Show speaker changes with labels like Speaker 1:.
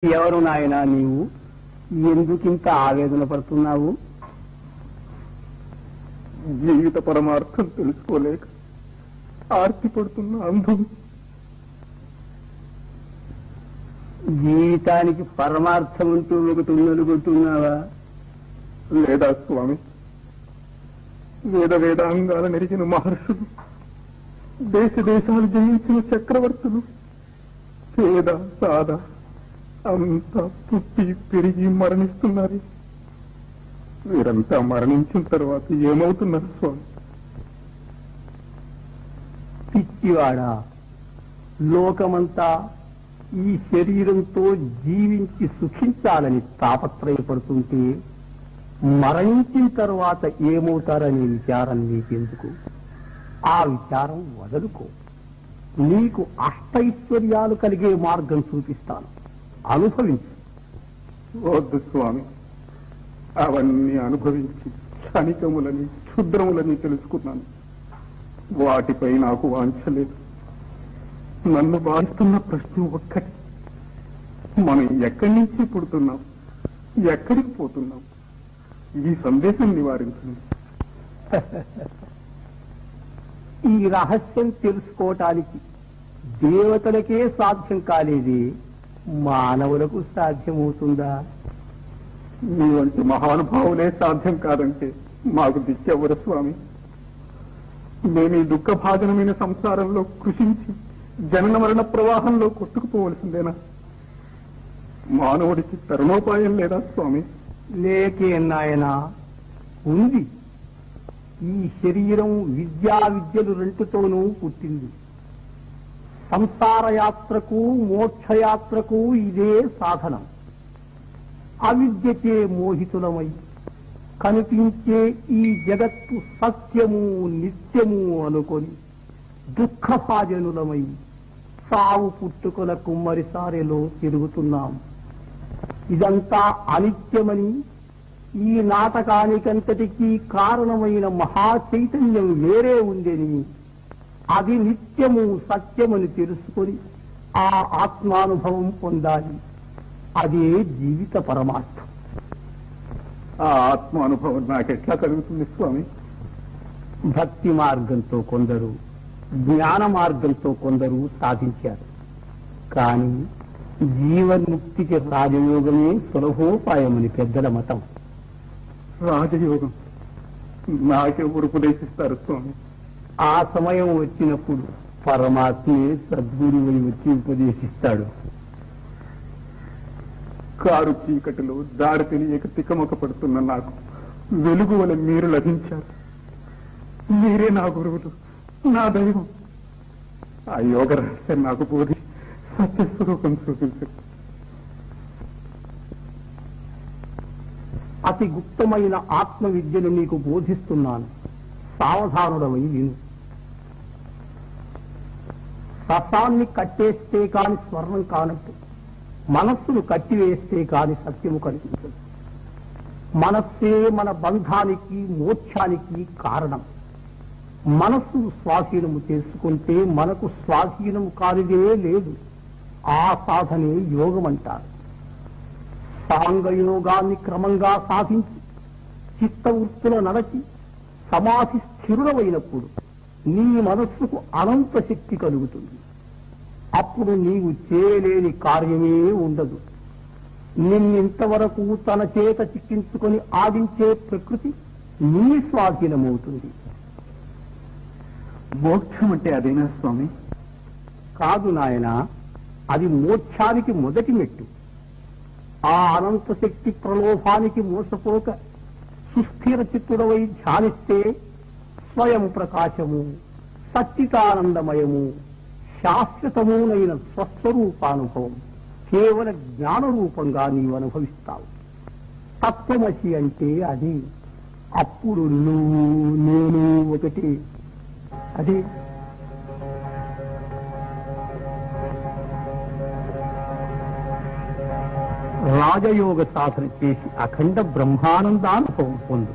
Speaker 1: ఎవరు నాయనా నీవు? ఎందుకింత ఆవేదన పడుతున్నావు?
Speaker 2: జీవిత పరమార్థం తెలుసుకోలేక ఆర్తిపడుతున్న అంధం.
Speaker 1: జీవితానికి పరమార్థం అంటూ ఒకటి ఉన్నలుగుతున్నావా?
Speaker 2: లేదా స్వామి, వేదాంగాల నెరిగిన మహర్షులు, దేశ దేశాలు జయించిన చక్రవర్తులు, పేద సాద అంతా పుట్టి పెరిగి మరణిస్తున్నారు. వీరంతా మరణించిన తర్వాత ఏమవుతున్నారు స్వామి?
Speaker 1: పిచ్చివాడా, లోకమంతా ఈ శరీరంతో జీవించి సుఖించాలని తాపత్రయపడుతుంటే మరణించిన తర్వాత ఏమవుతారనే విచారం నీకెందుకు? ఆ విచారం వదలుకో. నీకు అష్టైశ్వర్యాలు కలిగే మార్గం చూపిస్తాను, అనుభవించు.
Speaker 2: వద్దు స్వామి, అవన్నీ అనుభవించి క్షణికములని క్షుద్రములని తెలుసుకున్నాను. వాటిపై నాకు వాంఛ లేదు. నన్ను బాధిస్తున్న ప్రశ్న ఒక్కటి: మనం ఎక్కడి నుంచి పుడుతున్నాం, ఎక్కడికి పోతున్నాం? ఈ సందేశం నివారించండి.
Speaker 1: ఈ రహస్యం తెలుసుకోవటానికి దేవతలకే సాధ్యం కాలేది, మానవులకు సాధ్యమవుతుందా?
Speaker 2: మీ వంటి మహానుభావులే సాధ్యం కాదంటే మాకు దిక్కెవరు స్వామి? మేము ఈ దుఃఖభాజనమైన సంసారంలో కృషించి జనన మరణ ప్రవాహంలో కొట్టుకుపోవలసిందేనా? మానవుడికి తరుణోపాయం లేదా స్వామి?
Speaker 1: లేకే నాయనా, ఉంది. ఈ శరీరం విద్యలు రెంటితోనూ పుట్టింది. సంసార యాత్రకు మోక్షయాత్రకు ఇదే సాధనం. అవిద్యచే మోహితులమై కనిపించే ఈ జగత్తు సత్యము నిత్యము అనుకొని దుఃఖభాజనులమై సావు పుట్టుకల కుమ్మరిసారెలో తిరుగుతున్నాం. ఇదంతా అనిత్యమని, ఈ నాటకానికంతటికీ కారణమైన మహాచైతన్యం వేరే ఉందని, అది నిత్యము సత్యమని తెలుసుకొని ఆ ఆత్మానుభవం పొందాలి. అదే జీవిత పరమార్థం.
Speaker 2: ఆ ఆత్మానుభవం నాకెట్లా కలుగుతుంది స్వామి?
Speaker 1: భక్తి మార్గంతో కొందరు, జ్ఞాన మార్గంతో కొందరు సాధించారు. కానీ జీవన్ముక్తికి రాజయోగమే సులభోపాయమని పెద్దల మతం.
Speaker 2: రాజయోగం నాకెవరు ఉపదేశిస్తారు స్వామి?
Speaker 1: ఆ సమయం వచ్చినప్పుడు పరమాత్మే సద్గురువై వచ్చి ఉపదేశిస్తాడు.
Speaker 2: కారు చీకటిలో దారి తెలియక తికమక పడుతున్న నాకు వెలుగు వలె మీరు లభించారు. మీరే నా గురువులు, నా దైవం. ఆ యోగ రహస్యం నాకు బోధి సత్యస్వరూపం చూపించండి.
Speaker 1: అతి గుప్తమైన ఆత్మ విద్యను నీకు బోధిస్తున్నాను, సావధానుడమై విను. రసాన్ని కట్టేస్తే కాని స్వర్ణం కానట్టు మనస్సును కట్టివేస్తే కాని సత్యము కనిపించదు. మనస్సే మన బంధానికి మోక్షానికి కారణం. మనస్సు స్వాధీనము చేసుకుంటే మనకు స్వాధీనము కానిదే లేదు. ఆ సాధనే యోగం అంటారు. సాంగయోగాన్ని క్రమంగా సాధించి చిత్తవృత్తుల నడచి సమాధి స్థిరుడమైనప్పుడు నీ మనస్సుకు అనంత శక్తి కలుగుతుంది. అప్పుడు నీవు చేయలేని కార్యమే ఉండదు. నిన్నింతవరకు తన చేత చిక్కించుకొని ఆడించే ప్రకృతి నీ స్వాధీనమవుతుంది.
Speaker 2: మోక్షం అంటే అదేనా స్వామి?
Speaker 1: కాదు నాయనా, అది మోక్షానికి మొదటి మెట్టు. ఆ అనంత శక్తి ప్రలోభానికి మోసపోక సుస్థిర చిత్తుడవై ధ్యానిస్తే స్వయం ప్రకాశము, సచ్చితానందమయము, శాశ్వతమునైన స్వస్వరూపానుభవం కేవల జ్ఞాన రూపంగా నీవు అనుభవిస్తావు. తత్వమసి అంటే అది. అప్పుడు నువ్వు నేను ఒకటి. అది రాజయోగ సాధన చేసి అఖండ బ్రహ్మానందానుభవం పొందు.